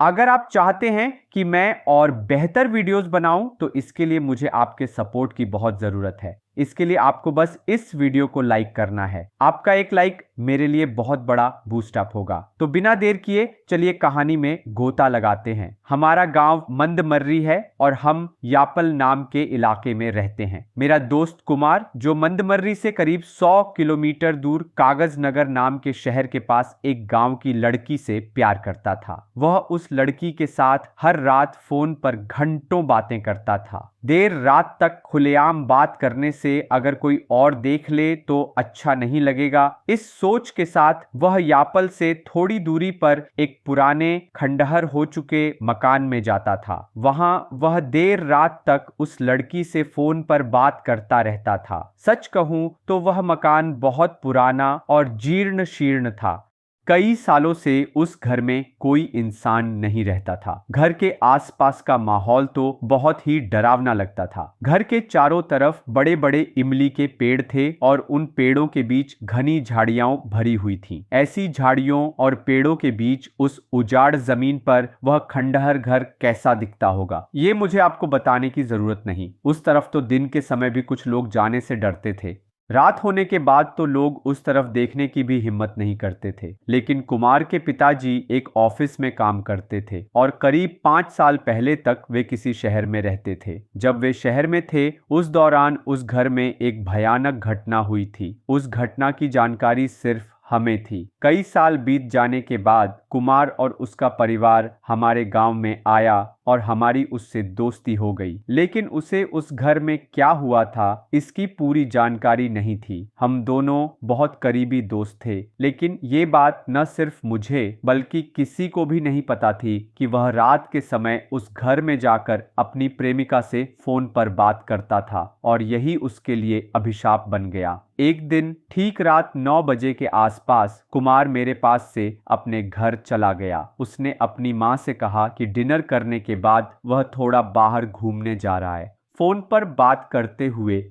अगर आप चाहते हैं कि मैं और बेहतर वीडियोस बनाऊं तो इसके लिए मुझे आपके सपोर्ट की बहुत ज़रूरत है। इसके लिए आपको बस इस वीडियो को लाइक करना है। आपका एक लाइक मेरे लिए बहुत बड़ा बूस्ट अप होगा। तो बिना देर किए चलिए कहानी में गोता लगाते हैं। हमारा गांव मंदमर्री है और हम यापल नाम के इलाके में रहते हैं। मेरा दोस्त कुमार, जो मंदमर्री से करीब 100 किलोमीटर दूर कागज नगर नाम के शहर के पास एक गांव की लड़की से प्यार करता था। वह उस लड़की के साथ हर रात फोन पर घंटों बातें करता था। देर रात तक खुलेआम बात करने से अगर कोई और देख ले तो अच्छा नहीं लगेगा। इस सोच के साथ वह यापल से थोड़ी दूरी पर एक पुराने खंडहर हो चुके मकान में जाता था। वहां वह देर रात तक उस लड़की से फोन पर बात करता रहता था। सच कहूं तो वह मकान बहुत पुराना और जीर्ण शीर्ण था। कई सालों से उस घर में कोई इंसान नहीं रहता था। घर के आसपास का माहौल तो बहुत ही डरावना लगता था। घर के चारों तरफ बड़े बड़े इमली के पेड़ थे और उन पेड़ों के बीच घनी झाड़ियां भरी हुई थीं। ऐसी झाड़ियों और पेड़ों के बीच उस उजाड़ जमीन पर वह खंडहर घर कैसा दिखता होगा, ये मुझे आपको बताने की जरूरत नहीं। उस तरफ तो दिन के समय भी कुछ लोग जाने से डरते थे। रात होने के बाद तो लोग उस तरफ देखने की भी हिम्मत नहीं करते थे। लेकिन कुमार के पिताजी एक ऑफिस में काम करते थे और करीब 5 साल पहले तक वे किसी शहर में रहते थे। जब वे शहर में थे उस दौरान उस घर में एक भयानक घटना हुई थी। उस घटना की जानकारी सिर्फ हमें थी। कई साल बीत जाने के बाद कुमार और उसका परिवार हमारे गांव में आया और हमारी उससे दोस्ती हो गई। लेकिन उसे उस घर में क्या हुआ था इसकी पूरी जानकारी नहीं थी। हम दोनों बहुत करीबी दोस्त थे, लेकिन ये बात न सिर्फ मुझे बल्कि किसी को भी नहीं पता थी कि वह रात के समय उस घर में जाकर अपनी प्रेमिका से फोन पर बात करता था और यही उसके लिए अभिशाप बन गया। एक दिन ठीक रात 9 बजे के आसपास कुमार मेरे पास से अपने घर चला गया। उसने अपनी माँ से कहा कि डिनर करने के बाद वह थोड़ा बाहर घूमने जा रहा है। फोन पर बात करते हुए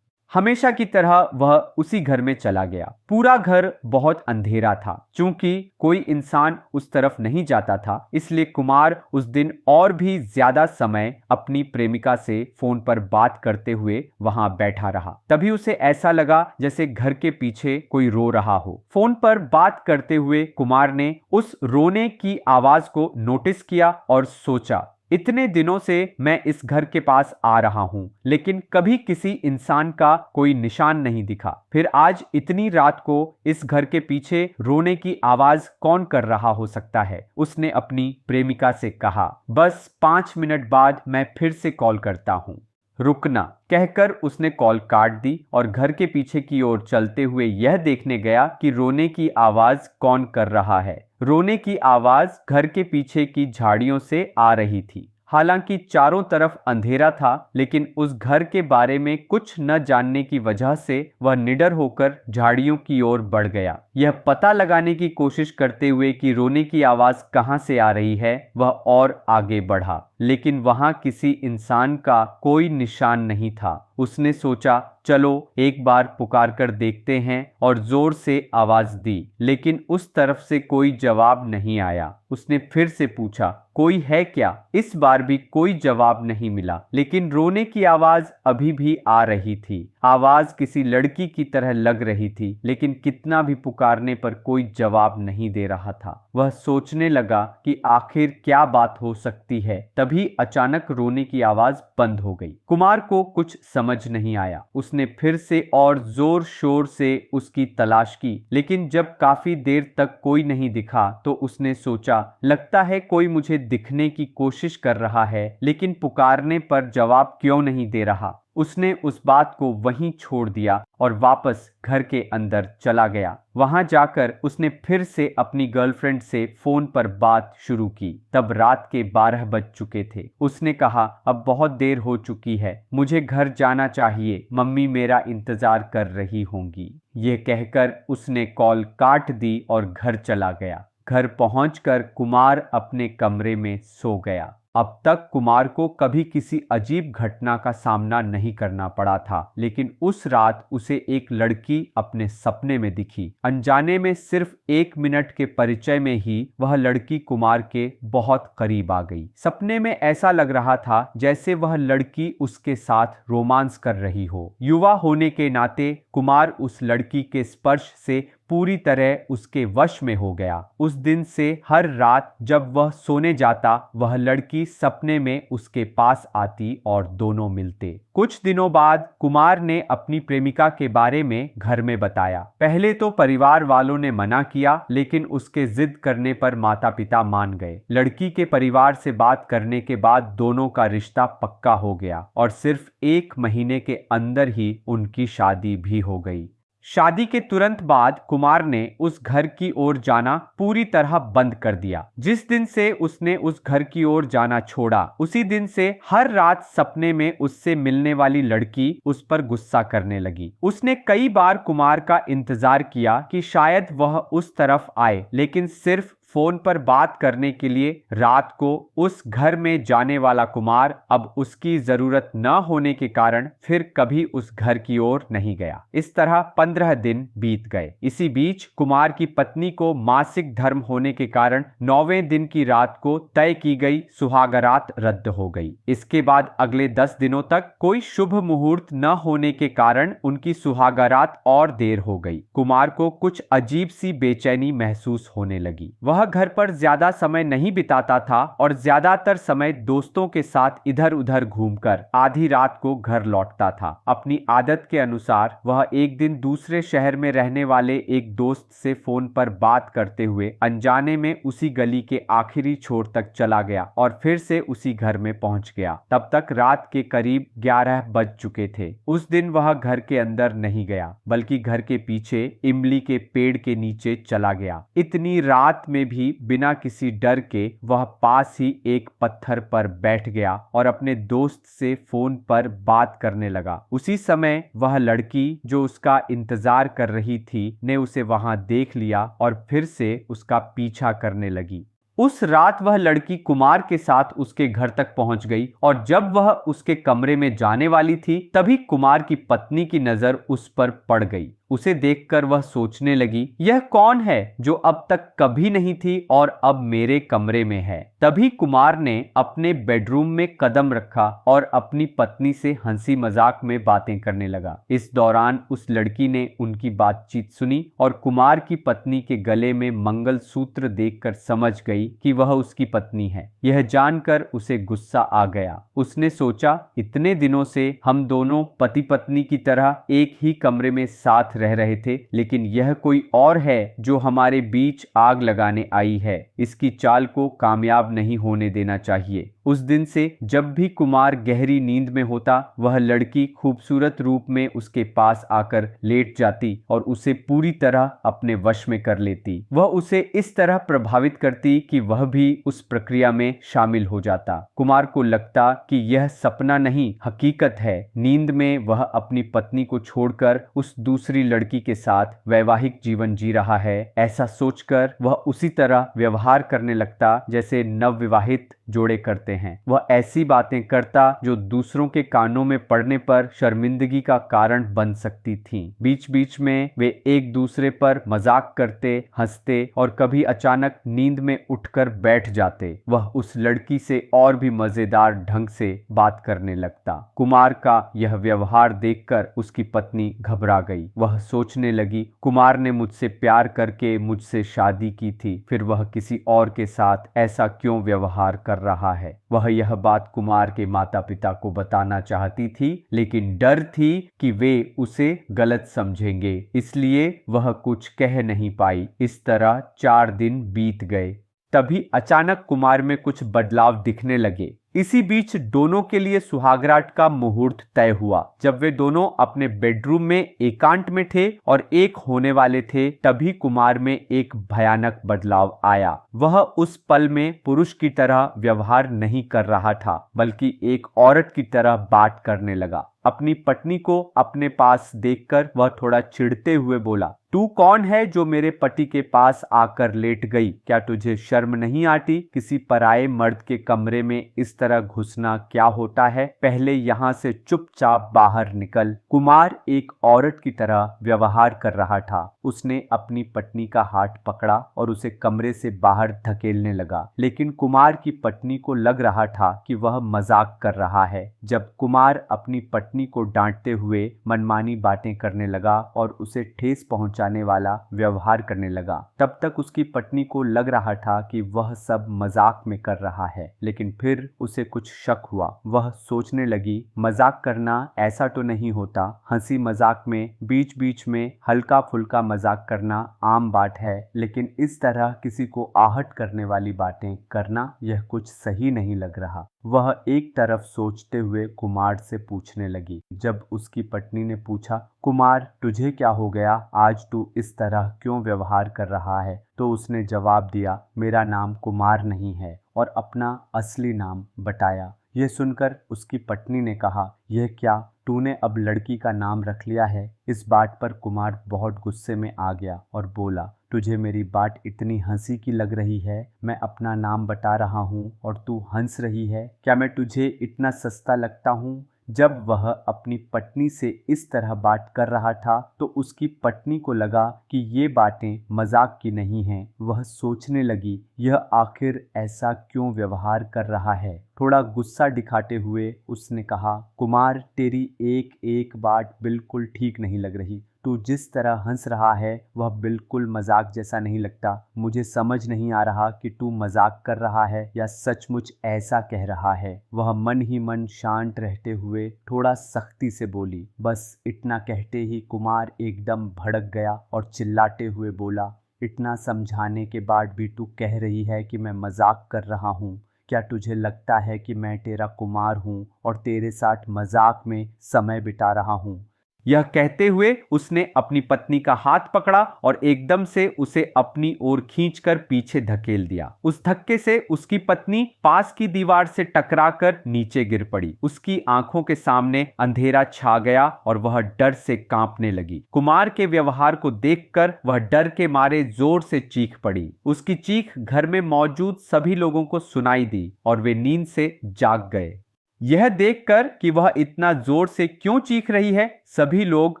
हमेशा की तरह वह उसी घर में चला गया। पूरा घर बहुत अंधेरा था। चूंकि कोई इंसान उस तरफ नहीं जाता था, इसलिए कुमार उस दिन और भी ज्यादा समय अपनी प्रेमिका से फोन पर बात करते हुए वहां बैठा रहा। तभी उसे ऐसा लगा जैसे घर के पीछे कोई रो रहा हो। फोन पर बात करते हुए कुमार ने उस रोने की आवाज को नोटिस किया और सोचा, इतने दिनों से मैं इस घर के पास आ रहा हूं, लेकिन कभी किसी इंसान का कोई निशान नहीं दिखा। फिर आज इतनी रात को इस घर के पीछे रोने की आवाज कौन कर रहा हो सकता है? उसने अपनी प्रेमिका से कहा। बस 5 मिनट बाद मैं फिर से कॉल करता हूं, रुकना, कहकर उसने कॉल काट दी और घर के पीछे की ओर चलते हुए यह देखने गया कि रोने की आवाज कौन कर रहा है। रोने की आवाज घर के पीछे की झाड़ियों से आ रही थी। हालांकि चारों तरफ अंधेरा था, लेकिन उस घर के बारे में कुछ न जानने की वजह से वह निडर होकर झाड़ियों की ओर बढ़ गया। यह पता लगाने की कोशिश करते हुए कि रोने की आवाज कहां से आ रही है, वह और आगे बढ़ा, लेकिन वहां किसी इंसान का कोई निशान नहीं था। उसने सोचा, चलो एक बार पुकार कर देखते हैं, और जोर से आवाज दी, लेकिन उस तरफ से कोई जवाब नहीं आया। उसने फिर से पूछा, कोई है क्या? इस बार भी कोई जवाब नहीं मिला, लेकिन रोने की आवाज अभी भी आ रही थी। आवाज किसी लड़की की तरह लग रही थी, लेकिन कितना भी पुकारने पर कोई जवाब नहीं दे रहा था। वह सोचने लगा कि आखिर क्या बात हो सकती है। तभी अचानक रोने की आवाज बंद हो गई। कुमार को कुछ समझ नहीं आया। उसने फिर से और जोर शोर से उसकी तलाश की, लेकिन जब काफी देर तक कोई नहीं दिखा तो उसने सोचा, लगता है कोई मुझे दिखने की कोशिश कर रहा है, लेकिन पुकारने पर जवाब क्यों नहीं दे रहा। उसने उस बात को वहीं छोड़ दिया और वापस घर के अंदर चला गया। वहां जाकर उसने फिर से अपनी गर्लफ्रेंड से फोन पर बात शुरू की। तब रात के 12 बज चुके थे। उसने कहा, अब बहुत देर हो चुकी है, मुझे घर जाना चाहिए, मम्मी मेरा इंतजार कर रही होंगी। ये कहकर उसने कॉल काट दी और घर चला गया। घर पहुंचकर कुमार अपने कमरे में सो गया। अब तक कुमार को कभी किसी अजीब घटना का सामना नहीं करना पड़ा था, लेकिन उस रात उसे एक लड़की अपने सपने में दिखी। अनजाने में सिर्फ 1 मिनट के परिचय में ही वह लड़की कुमार के बहुत करीब आ गई। सपने में ऐसा लग रहा था जैसे वह लड़की उसके साथ रोमांस कर रही हो। युवा होने के नाते कुमार उस लड़की के स्पर्श से पूरी तरह उसके वश में हो गया। उस दिन से हर रात जब वह सोने जाता, वह लड़की सपने में उसके पास आती और दोनों मिलते। कुछ दिनों बाद कुमार ने अपनी प्रेमिका के बारे में घर में बताया। पहले तो परिवार वालों ने मना किया, लेकिन उसके जिद करने पर माता पिता मान गए। लड़की के परिवार से बात करने के बाद दोनों का रिश्ता पक्का हो गया और सिर्फ 1 महीने के अंदर ही उनकी शादी भी हो गई। शादी के तुरंत बाद कुमार ने उस घर की ओर जाना पूरी तरह बंद कर दिया। जिस दिन से उसने उस घर की ओर जाना छोड़ा, उसी दिन से हर रात सपने में उससे मिलने वाली लड़की उस पर गुस्सा करने लगी। उसने कई बार कुमार का इंतजार किया कि शायद वह उस तरफ आए, लेकिन सिर्फ फोन पर बात करने के लिए रात को उस घर में जाने वाला कुमार अब उसकी जरूरत न होने के कारण फिर कभी उस घर की ओर नहीं गया। इस तरह 15 दिन बीत गए। इसी बीच कुमार की पत्नी को मासिक धर्म होने के कारण 9वें दिन की रात को तय की गई सुहागरात रद्द हो गई। इसके बाद अगले 10 दिनों तक कोई शुभ मुहूर्त न होने के कारण उनकी सुहागरात और देर हो गई। कुमार को कुछ अजीब सी बेचैनी महसूस होने लगी। वह घर पर ज्यादा समय नहीं बिताता था और ज्यादातर समय दोस्तों के साथ इधर उधर घूमकर आधी रात को घर लौटता था। अपनी आदत के अनुसार वह एक दिन दूसरे शहर में रहने वाले एक दोस्त से फोन पर बात करते हुए अनजाने में उसी गली के आखिरी छोर तक चला गया और फिर से उसी घर में पहुंच गया। तब तक रात के करीब 11 बज चुके थे। उस दिन वह घर के अंदर नहीं गया, बल्कि घर के पीछे इमली के पेड़ के नीचे चला गया। इतनी रात में भी बिना किसी डर के वह पास ही एक पत्थर पर बैठ गया और अपने दोस्त से फोन पर बात करने लगा। उसी समय वह लड़की जो उसका इंतजार कर रही थी ने उसे वहां देख लिया और फिर से उसका पीछा करने लगी। उस रात वह लड़की कुमार के साथ उसके घर तक पहुंच गई और जब वह उसके कमरे में जाने वाली थी, तभी कुमार की पत्नी की नजर उस पर पड़ गई। उसे देखकर वह सोचने लगी, यह कौन है जो अब तक कभी नहीं थी और अब मेरे कमरे में है। तभी कुमार ने अपने बेडरूम में कदम रखा और अपनी पत्नी से हंसी मजाक में बातें करने लगा। इस दौरान उस लड़की ने उनकी बातचीत सुनी और कुमार की पत्नी के गले में मंगलसूत्र देखकर समझ गई कि वह उसकी पत्नी है। यह जानकर उसे गुस्सा आ गया। उसने सोचा, इतने दिनों से हम दोनों पति पत्नी की तरह एक ही कमरे में साथ रह रहे थे, लेकिन यह कोई और है जो हमारे बीच आग लगाने आई है। इसकी चाल को कामयाब नहीं होने देना चाहिए। उस दिन से जब भी कुमार गहरी नींद में होता, वह लड़की खूबसूरत रूप में उसके पास आकर लेट जाती और उसे पूरी तरह अपने वश में कर लेती। वह उसे इस तरह प्रभावित करती कि वह भी उस प्रक्रिया में शामिल हो जाता। कुमार को लगता कि यह सपना नहीं, हकीकत है। नींद में वह अपनी पत्नी को छोड़कर उस दूसरी लड़की के साथ वैवाहिक जीवन जी रहा है। ऐसा सोचकर वह उसी तरह व्यवहार करने लगता जैसे नवविवाहित जोड़े करते हैं। वह ऐसी बातें करता जो दूसरों के कानों में पड़ने पर शर्मिंदगी का कारण बन सकती थीं। बीच बीच में वे एक दूसरे पर मजाक करते, हंसते और कभी अचानक नींद में उठकर बैठ जाते। वह उस लड़की से और भी मजेदार ढंग से बात करने लगता। कुमार का यह व्यवहार देखकर उसकी पत्नी घबरा गई। वह सोचने लगी, कुमार ने मुझसे प्यार करके मुझसे शादी की थी, फिर वह किसी और के साथ ऐसा क्यों व्यवहार कर रहा है। वह यह बात कुमार के माता पिता को बताना चाहती थी, लेकिन डर थी कि वे उसे गलत समझेंगे, इसलिए वह कुछ कह नहीं पाई। इस तरह 4 दिन बीत गए। तभी अचानक कुमार में कुछ बदलाव दिखने लगे। इसी बीच दोनों के लिए सुहागरात का मुहूर्त तय हुआ। जब वे दोनों अपने बेडरूम में एकांत में थे और एक होने वाले थे, तभी कुमार में एक भयानक बदलाव आया। वह उस पल में पुरुष की तरह व्यवहार नहीं कर रहा था, बल्कि एक औरत की तरह बात करने लगा। अपनी पत्नी को अपने पास देखकर वह थोड़ा चिढ़ते हुए बोला, तू कौन है जो मेरे पति के पास आकर लेट गई? क्या तुझे शर्म नहीं आती? किसी पराये मर्द के कमरे में इस तरह घुसना क्या होता है? पहले यहाँ से चुपचाप बाहर निकल। कुमार एक औरत की तरह व्यवहार कर रहा था। उसने अपनी पत्नी का हाथ पकड़ा और उसे कमरे से बाहर धकेलने लगा, लेकिन कुमार की पत्नी को लग रहा था कि वह मजाक कर रहा है। जब कुमार अपनी पत्नी को डांटते हुए मनमानी बातें करने लगा और उसे ठेस पहुंचाने वाला व्यवहार करने लगा, तब तक उसकी पत्नी को लग रहा था कि वह सब मजाक में कर रहा है, लेकिन फिर उसे कुछ शक हुआ। वह सोचने लगी, मजाक करना ऐसा तो नहीं होता। हंसी मजाक में बीच बीच में हल्का फुल्का मजाक करना आम बात है, लेकिन इस तरह किसी को आहत करने वाली बातें करना यह कुछ सही नहीं लग रहा। वह एक तरफ सोचते हुए कुमार से पूछने लगी। जब उसकी पत्नी ने पूछा, कुमार तुझे क्या हो गया? आज तू इस तरह क्यों व्यवहार कर रहा है? तो उसने जवाब दिया, मेरा नाम कुमार नहीं है, और अपना असली नाम बताया। यह सुनकर उसकी पत्नी ने कहा, यह क्या, तूने अब लड़की का नाम रख लिया है? इस बात पर कुमार बहुत गुस्से में आ गया और बोला, तुझे मेरी बात इतनी हंसी की लग रही है? मैं अपना नाम बता रहा हूँ और तू हंस रही है? क्या मैं तुझे इतना सस्ता लगता हूँ? जब वह अपनी पत्नी से इस तरह बात कर रहा था तो उसकी पत्नी को लगा कि ये बातें मजाक की नहीं हैं। वह सोचने लगी, यह आखिर ऐसा क्यों व्यवहार कर रहा है? थोड़ा गुस्सा दिखाते हुए उसने कहा, कुमार तेरी एक एक बात बिल्कुल ठीक नहीं लग रही। तू जिस तरह हंस रहा है वह बिल्कुल मजाक जैसा नहीं लगता। मुझे समझ नहीं आ रहा कि तू मजाक कर रहा है या सचमुच ऐसा कह रहा है। वह मन ही मन शांत रहते हुए थोड़ा सख्ती से बोली। बस इतना कहते ही कुमार एकदम भड़क गया और चिल्लाते हुए बोला, इतना समझाने के बाद भी तू कह रही है कि मैं मजाक कर रहा हूँ? क्या तुझे लगता है कि मैं तेरा कुमार हूँ और तेरे साथ मजाक में समय बिता रहा हूँ? यह कहते हुए उसने अपनी पत्नी का हाथ पकड़ा और एकदम से उसे अपनी ओर खींचकर पीछे धकेल दिया। उस धक्के से उसकी पत्नी पास की दीवार से टकराकर नीचे गिर पड़ी। उसकी आंखों के सामने अंधेरा छा गया और वह डर से कांपने लगी। कुमार के व्यवहार को देखकर वह डर के मारे जोर से चीख पड़ी। उसकी चीख घर में मौजूद सभी लोगों को सुनाई दी और वे नींद से जाग गए। यह देखकर कि वह इतना जोर से क्यों चीख रही है, सभी लोग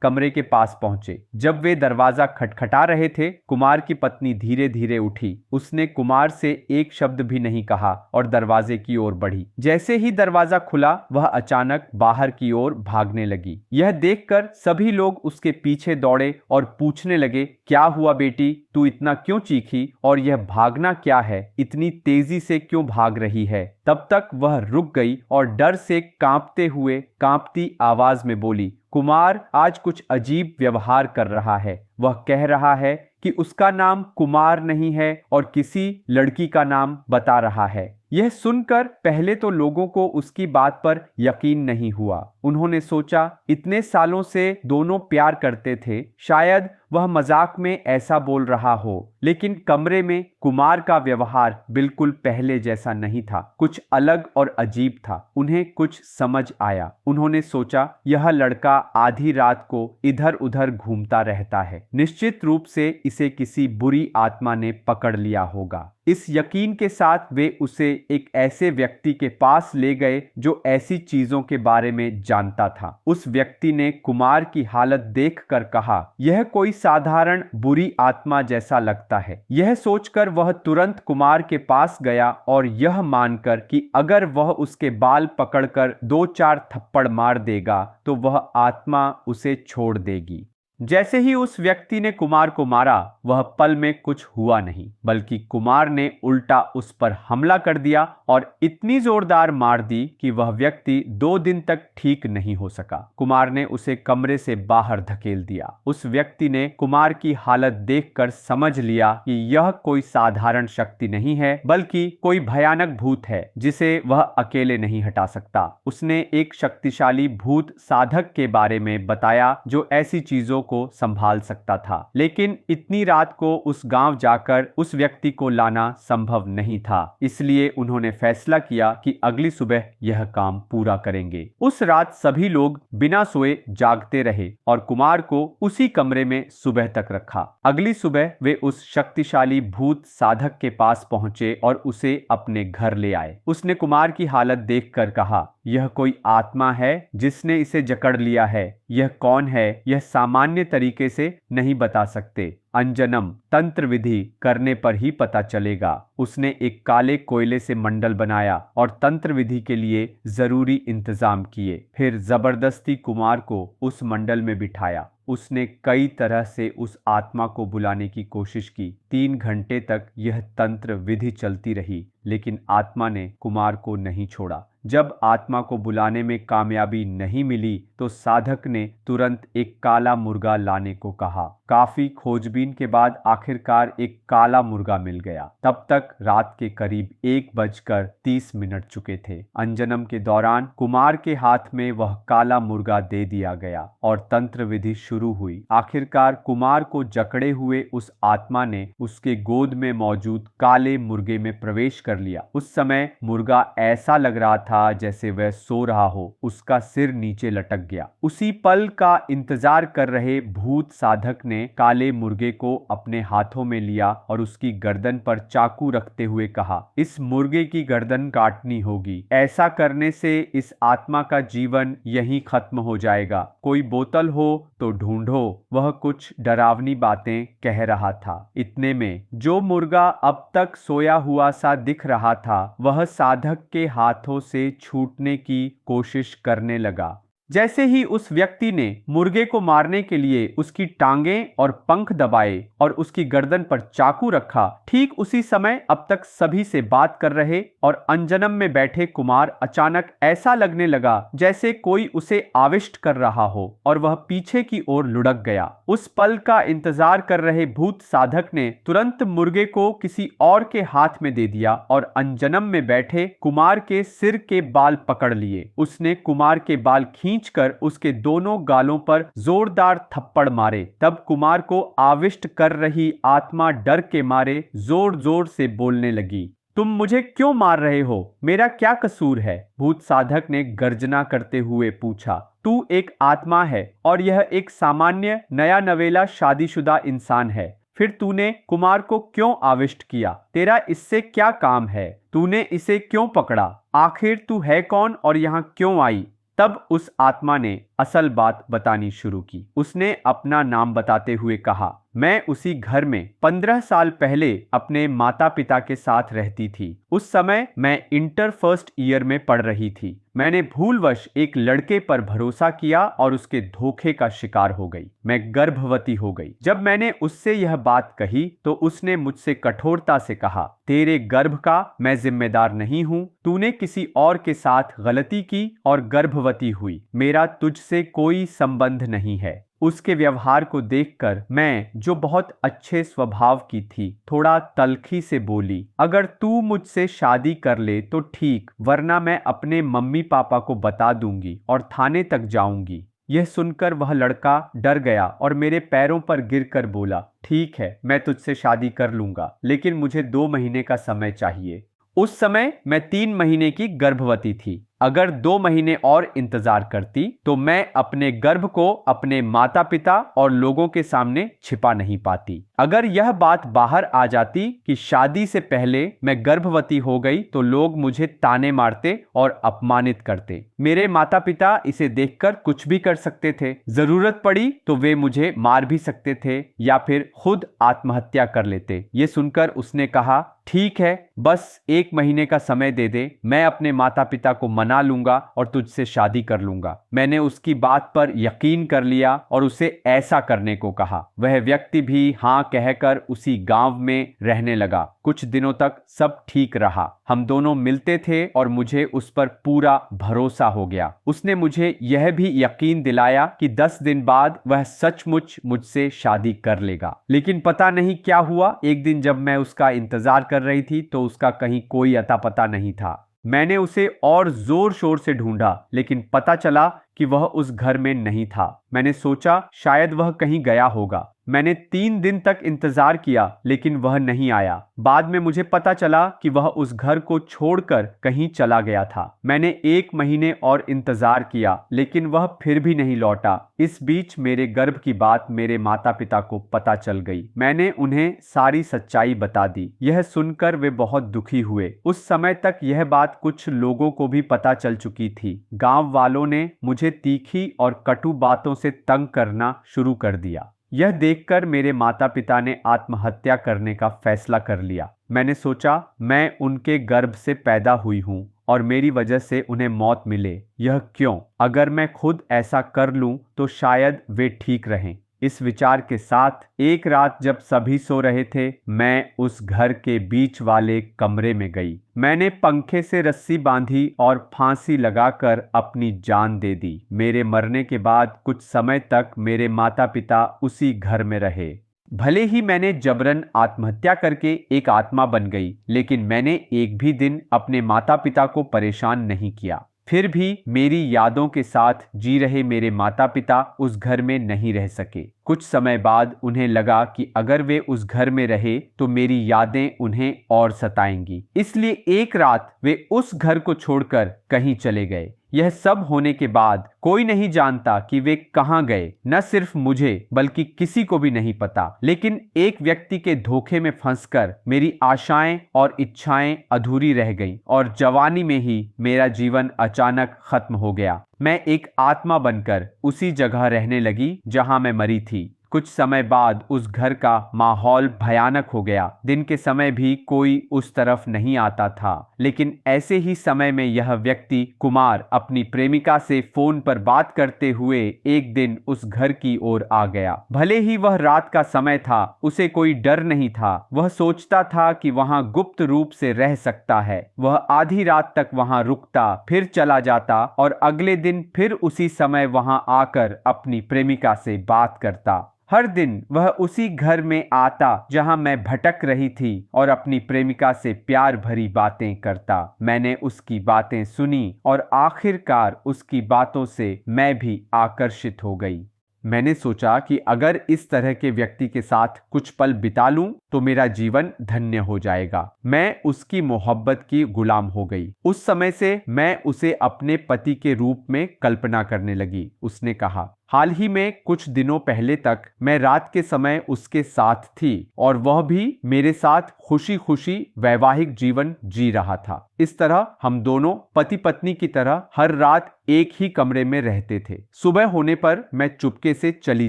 कमरे के पास पहुंचे। जब वे दरवाजा खटखटा रहे थे, कुमार की पत्नी धीरे धीरे उठी। उसने कुमार से एक शब्द भी नहीं कहा और दरवाजे की ओर बढ़ी। जैसे ही दरवाजा खुला, वह अचानक बाहर की ओर भागने लगी। यह देखकर सभी लोग उसके पीछे दौड़े और पूछने लगे, क्या हुआ बेटी, तू इतना क्यों चीखी और यह भागना क्या है? इतनी तेजी से क्यों भाग रही है? तब तक वह रुक गई और डर से कांपते हुए कांपती आवाज में बोली, कुमार आज कुछ अजीब व्यवहार कर रहा है। वह कह रहा है कि उसका नाम कुमार नहीं है और किसी लड़की का नाम बता रहा है। यह सुनकर पहले तो लोगों को उसकी बात पर यकीन नहीं हुआ। उन्होंने सोचा, इतने सालों से दोनों प्यार करते थे, शायद वह मजाक में ऐसा बोल रहा हो। लेकिन कमरे में कुमार का व्यवहार बिल्कुल पहले जैसा नहीं था, कुछ अलग और अजीब था। उन्हें कुछ समझ आया। उन्होंने सोचा, यह लड़का आधी रात को इधर उधर घूमता रहता है, निश्चित रूप से इसे किसी बुरी आत्मा ने पकड़ लिया होगा। इस यकीन के साथ वे उसे एक ऐसे व्यक्ति के पास ले गए जो ऐसी चीजों के बारे में जानता था। उस व्यक्ति ने कुमार की हालत देखकर कहा, यह कोई साधारण बुरी आत्मा जैसा लगता है। यह सोचकर वह तुरंत कुमार के पास गया और यह मानकर कि अगर वह उसके बाल पकड़कर 2-4 थप्पड़ मार देगा तो वह आत्मा उसे छोड़ देगी। जैसे ही उस व्यक्ति ने कुमार को मारा, वह पल में कुछ हुआ नहीं, बल्कि कुमार ने उल्टा उस पर हमला कर दिया और इतनी जोरदार मार दी कि वह व्यक्ति 2 दिन तक ठीक नहीं हो सका। कुमार ने उसे कमरे से बाहर धकेल दिया। उस व्यक्ति ने कुमार की हालत देखकर समझ लिया कि यह कोई साधारण शक्ति नहीं है, बल्कि कोई भयानक भूत है जिसे वह अकेले नहीं हटा सकता। उसने एक शक्तिशाली भूत साधक के बारे में बताया जो ऐसी चीजों को संभाल सकता था, लेकिन इतनी रात को उस गांव जाकर उस व्यक्ति को लाना संभव नहीं था। इसलिए उन्होंने फैसला किया कि अगली सुबह यह काम पूरा करेंगे। उस रात सभी लोग बिना सोए जागते रहे और कुमार को उसी कमरे में सुबह तक रखा। अगली सुबह वे उस शक्तिशाली भूत साधक के पास पहुंचे और उसे अपने घर ले आए। उसने कुमार की हालत देखकर कहा, यह कोई आत्मा है जिसने इसे जकड़ लिया है। यह कौन है, यह सामान्य तरीके से नहीं बता सकते। अंजनम तंत्र विधि करने पर ही पता चलेगा। उसने एक काले कोयले से मंडल बनाया और तंत्र विधि के लिए जरूरी इंतजाम किए। फिर जबरदस्ती कुमार को उस मंडल में बिठाया। उसने कई तरह से उस आत्मा को बुलाने की कोशिश की। 3 घंटे तक यह तंत्र विधि चलती रही, लेकिन आत्मा ने कुमार को नहीं छोड़ा। जब आत्मा को बुलाने में कामयाबी नहीं मिली तो साधक ने तुरंत एक काला मुर्गा लाने को कहा। काफी खोजबीन के बाद आखिरकार एक काला मुर्गा मिल गया। तब तक रात के करीब 1:30 चुके थे। अंजनम के दौरान कुमार के हाथ में वह काला मुर्गा दे दिया गया और तंत्र विधि शुरू हुई। आखिरकार कुमार को जकड़े हुए उस आत्मा ने उसके गोद में मौजूद काले मुर्गे में प्रवेश कर लिया। उस समय मुर्गा ऐसा लग रहा था जैसे वह सो रहा हो। उसका सिर नीचे लटक गया। उसी पल का इंतजार कर रहे भूत साधक ने काले मुर्गे को अपने हाथों में लिया और उसकी गर्दन पर चाकू रखते हुए कहा, इस मुर्गे की गर्दन काटनी होगी। ऐसा करने से इस आत्मा का जीवन यहीं खत्म हो जाएगा। कोई बोतल हो तो ढूंढो। वह कुछ डरावनी बातें कह रहा था। इतने में जो मुर्गा अब तक सोया हुआ सा दिख रहा था, वह साधक के हाथों से छूटने की कोशिश करने लगा। जैसे ही उस व्यक्ति ने मुर्गे को मारने के लिए उसकी टांगें और पंख दबाए और उसकी गर्दन पर चाकू रखा, ठीक उसी समय अब तक सभी से बात कर रहे और अंजनम में बैठे कुमार अचानक ऐसा लगने लगा जैसे कोई उसे आविष्ट कर रहा हो और वह पीछे की ओर लुढ़क गया। उस पल का इंतजार कर रहे भूत साधक ने तुरंत मुर्गे को किसी और के हाथ में दे दिया और अंजनम में बैठे कुमार के सिर के बाल पकड़ लिए। उसने कुमार के बाल खींचकर उसके दोनों गालों पर जोरदार थप्पड़ मारे। तब कुमार को आविष्ट कर रही आत्मा डर के मारे जोर जोर से बोलने लगी, तुम मुझे क्यों मार रहे हो? मेरा क्या कसूर है? भूत साधक ने गर्जना करते हुए पूछा, तू एक आत्मा है और यह एक सामान्य नया नवेला शादीशुदा इंसान है। फिर तूने कुमार को क्यों आविष्ट किया? तेरा इससे क्या काम है? तूने इसे क्यों पकड़ा? आखिर तू है कौन और यहाँ क्यों आई? तब उस आत्मा ने असल बात बतानी शुरू की। उसने अपना नाम बताते हुए कहा, मैं उसी घर में 15 साल पहले अपने माता पिता के साथ रहती थी। उस समय मैं इंटर फर्स्ट ईयर में पढ़ रही थी। मैंने भूलवश एक लड़के पर भरोसा किया और उसके धोखे का शिकार हो गई। मैं गर्भवती हो गई। जब मैंने उससे यह बात कही तो उसने मुझसे कठोरता से कहा, तेरे गर्भ का मैं जिम्मेदार नहीं हूं। तूने किसी और के साथ गलती की और गर्भवती हुई। मेरा तुझसे कोई संबंध नहीं है। उसके व्यवहार को देखकर मैं, जो बहुत अच्छे स्वभाव की थी, थोड़ा तल्खी से बोली, अगर तू मुझसे शादी कर ले तो ठीक, वरना मैं अपने मम्मी पापा को बता दूंगी और थाने तक जाऊंगी। यह सुनकर वह लड़का डर गया और मेरे पैरों पर गिरकर बोला, ठीक है, मैं तुझसे शादी कर लूंगा, लेकिन मुझे 2 महीने का समय चाहिए। उस समय मैं 3 महीने की गर्भवती थी। अगर 2 महीने और इंतजार करती तो मैं अपने गर्भ को अपने माता पिता और लोगों के सामने छिपा नहीं पाती। अगर यह बात बाहर आ जाती कि शादी से पहले मैं गर्भवती हो गई तो लोग मुझे ताने मारते और अपमानित करते। मेरे माता पिता इसे देखकर कुछ भी कर सकते थे। जरूरत पड़ी तो वे मुझे मार भी सकते थे या फिर खुद आत्महत्या कर लेते। ये सुनकर उसने कहा, ठीक है, बस 1 महीने का समय दे दे, मैं अपने माता पिता को मना लूंगा और तुझसे शादी कर लूंगा। मैंने उसकी बात पर यकीन कर लिया और उसे ऐसा करने को कहा। वह व्यक्ति भी हाँ कहकर उसी गांव में रहने लगा। कुछ दिनों तक सब ठीक रहा। हम दोनों मिलते थे और मुझे उस पर पूरा भरोसा हो गया। उसने मुझे यह भी यकीन दिलाया कि 10 दिन बाद वह सचमुच मुझसे शादी कर लेगा। लेकिन पता नहीं क्या हुआ, एक दिन जब मैं उसका इंतजार कर रही थी तो उसका कहीं कोई अता पता नहीं था। मैंने उसे और जोर शोर से ढूंढा, लेकिन पता चला कि वह उस घर में नहीं था। मैंने सोचा शायद वह कहीं गया होगा। मैंने 3 दिन तक इंतजार किया लेकिन वह नहीं आया। बाद में मुझे पता चला कि वह उस घर को छोड़कर कहीं चला गया था। मैंने 1 महीने और इंतजार किया लेकिन वह फिर भी नहीं लौटा। इस बीच मेरे गर्भ की बात मेरे माता पिता को पता चल गई। मैंने उन्हें सारी सच्चाई बता दी। यह सुनकर वे बहुत दुखी हुए। उस समय तक यह बात कुछ लोगों को भी पता चल चुकी थी। गांव वालों ने मुझे तीखी और कटु बातों से तंग करना शुरू कर दिया। यह देखकर मेरे माता पिता ने आत्महत्या करने का फैसला कर लिया। मैंने सोचा मैं उनके गर्भ से पैदा हुई हूं और मेरी वजह से उन्हें मौत मिले। यह क्यों? अगर मैं खुद ऐसा कर लूं तो शायद वे ठीक रहें। इस विचार के साथ एक रात जब सभी सो रहे थे, मैं उस घर के बीच वाले कमरे में गई। मैंने पंखे से रस्सी बांधी और फांसी लगाकर अपनी जान दे दी। मेरे मरने के बाद कुछ समय तक मेरे माता पिता उसी घर में रहे। भले ही मैंने जबरन आत्महत्या करके एक आत्मा बन गई, लेकिन मैंने एक भी दिन अपने माता पिता को परेशान नहीं किया। फिर भी मेरी यादों के साथ जी रहे मेरे माता पिता उस घर में नहीं रह सके। कुछ समय बाद उन्हें लगा कि अगर वे उस घर में रहे तो मेरी यादें उन्हें और सताएंगी। इसलिए एक रात वे उस घर को छोड़कर कहीं चले गए। यह सब होने के बाद कोई नहीं जानता कि वे कहां गए। न सिर्फ मुझे बल्कि किसी को भी नहीं पता। लेकिन एक व्यक्ति के धोखे में फंसकर मेरी आशाएं और इच्छाएं अधूरी रह गईं और जवानी में ही मेरा जीवन अचानक खत्म हो गया। मैं एक आत्मा बनकर उसी जगह रहने लगी जहां मैं मरी थी। कुछ समय बाद उस घर का माहौल भयानक हो गया। दिन के समय भी कोई उस तरफ नहीं आता था। लेकिन ऐसे ही समय में यह व्यक्ति कुमार अपनी प्रेमिका से फोन पर बात करते हुए एक दिन उस घर की ओर आ गया। भले ही वह रात का समय था, उसे कोई डर नहीं था। वह सोचता था कि वहां गुप्त रूप से रह सकता है। वह आधी रात तक वहां रुकता, फिर चला जाता और अगले दिन फिर उसी समय वहां आकर अपनी प्रेमिका से बात करता। हर दिन वह उसी घर में आता जहां मैं भटक रही थी और अपनी प्रेमिका से प्यार भरी बातें करता। मैंने उसकी बातें सुनी और आखिरकार उसकी बातों से मैं भी आकर्षित हो गई। मैंने सोचा कि अगर इस तरह के व्यक्ति के साथ कुछ पल बिता लूं तो मेरा जीवन धन्य हो जाएगा। मैं उसकी मोहब्बत की गुलाम हो गई। उस समय से मैं उसे अपने पति के रूप में कल्पना करने लगी। उसने कहा, हाल ही में कुछ दिनों पहले तक मैं रात के समय उसके साथ थी और वह भी मेरे साथ खुशी खुशी वैवाहिक जीवन जी रहा था। इस तरह हम दोनों पति पत्नी की तरह हर रात एक ही कमरे में रहते थे। सुबह होने पर मैं चुपके से चली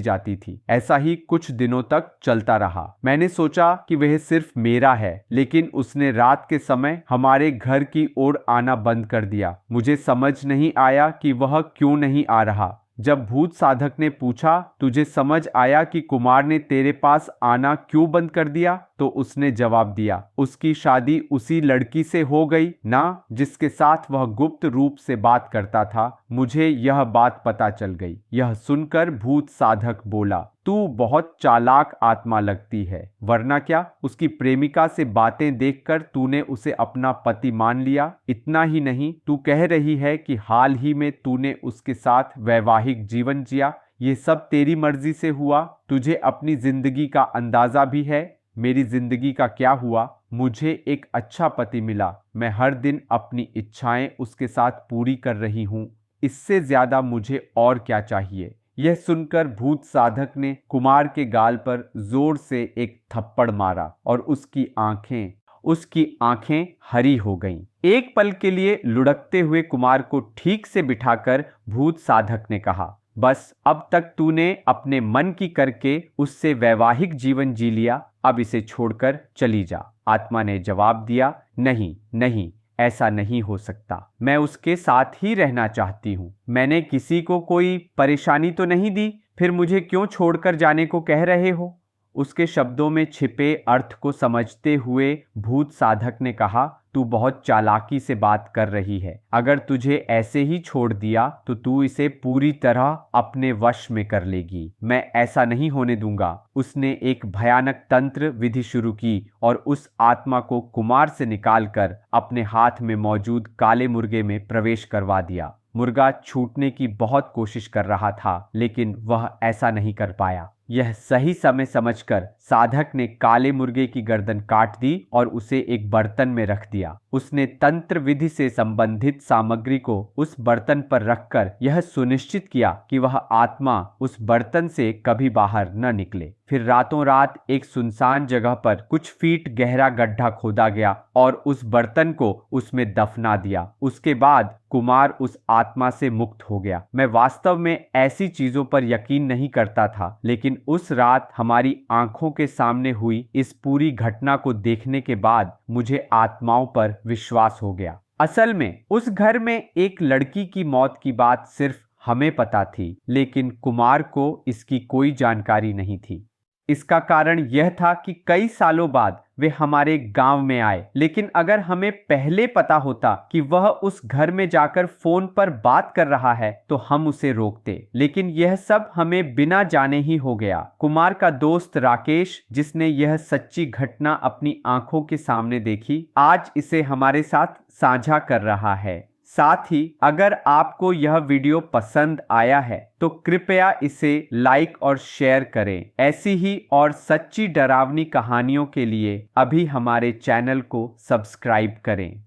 जाती थी। ऐसा ही कुछ दिनों तक चलता रहा। मैंने सोचा कि वह सिर्फ मेरा है, लेकिन उसने रात के समय हमारे घर की ओर आना बंद कर दिया। मुझे समझ नहीं आया कि वह क्यों नहीं आ रहा। जब भूत साधक ने पूछा, तुझे समझ आया कि कुमार ने तेरे पास आना क्यों बंद कर दिया? तो उसने जवाब दिया, उसकी शादी उसी लड़की से हो गई ना, जिसके साथ वह गुप्त रूप से बात करता था। मुझे यह बात पता चल गई। यह सुनकर भूत साधक बोला, तू बहुत चालाक आत्मा लगती है, वरना क्या उसकी प्रेमिका से बातें देखकर तूने उसे अपना पति मान लिया। इतना ही नहीं, तू कह रही है कि हाल ही में तूने उसके साथ वैवाहिक जीवन जिया। ये सब तेरी मर्जी से हुआ। तुझे अपनी जिंदगी का अंदाजा भी है। मेरी जिंदगी का क्या हुआ? मुझे एक अच्छा पति मिला। मैं हर दिन अपनी इच्छाएं उसके साथ पूरी कर रही हूँ। इससे ज्यादा मुझे और क्या चाहिए? यह सुनकर भूत साधक ने कुमार के गाल पर जोर से एक थप्पड़ मारा और उसकी आंखें हरी हो गईं। एक पल के लिए लुढ़कते हुए कुमार को ठीक से बिठाकर भूत साधक ने कहा, बस अब तक तूने अपने मन की करके उससे वैवाहिक जीवन जी लिया, अब इसे छोड़कर चली जा। आत्मा ने जवाब दिया, नहीं नहीं, ऐसा नहीं हो सकता। मैं उसके साथ ही रहना चाहती हूँ। मैंने किसी को कोई परेशानी तो नहीं दी, फिर मुझे क्यों छोड़कर जाने को कह रहे हो? उसके शब्दों में छिपे अर्थ को समझते हुए भूत साधक ने कहा, तू बहुत चालाकी से बात कर रही है। अगर तुझे ऐसे ही छोड़ दिया तो तू इसे पूरी तरह अपने वश में कर लेगी। मैं ऐसा नहीं होने दूंगा। उसने एक भयानक तंत्र विधि शुरू की और उस आत्मा को कुमार से निकालकर अपने हाथ में मौजूद काले मुर्गे में प्रवेश करवा दिया। मुर्गा छूटने की बहुत कोशिश कर रहा था, लेकिन वह ऐसा नहीं कर पाया। यह सही समय समझकर साधक ने काले मुर्गे की गर्दन काट दी और उसे एक बर्तन में रख दिया। उसने तंत्र विधि से संबंधित सामग्री को उस बर्तन पर रखकर यह सुनिश्चित किया कि वह आत्मा उस बर्तन से कभी बाहर न निकले। फिर रातों रात एक सुनसान जगह पर कुछ फीट गहरा गड्ढा खोदा गया और उस बर्तन को उसमें दफना दिया। उसके बाद कुमार उस आत्मा से मुक्त हो गया। मैं वास्तव में ऐसी चीजों पर यकीन नहीं करता था, लेकिन उस रात हमारी आंखों के सामने हुई इस पूरी घटना को देखने के बाद मुझे आत्माओं पर विश्वास हो गया। असल में उस घर में एक लड़की की मौत की बात सिर्फ हमें पता थी, लेकिन कुमार को इसकी कोई जानकारी नहीं थी। इसका कारण यह था कि कई सालों बाद वे हमारे गांव में आए, लेकिन अगर हमें पहले पता होता कि वह उस घर में जाकर फोन पर बात कर रहा है तो हम उसे रोकते, लेकिन यह सब हमें बिना जाने ही हो गया। कुमार का दोस्त राकेश, जिसने यह सच्ची घटना अपनी आंखों के सामने देखी, आज इसे हमारे साथ साझा कर रहा है। साथ ही अगर आपको यह वीडियो पसंद आया है तो कृपया इसे लाइक और शेयर करें। ऐसी ही और सच्ची डरावनी कहानियों के लिए अभी हमारे चैनल को सब्सक्राइब करें।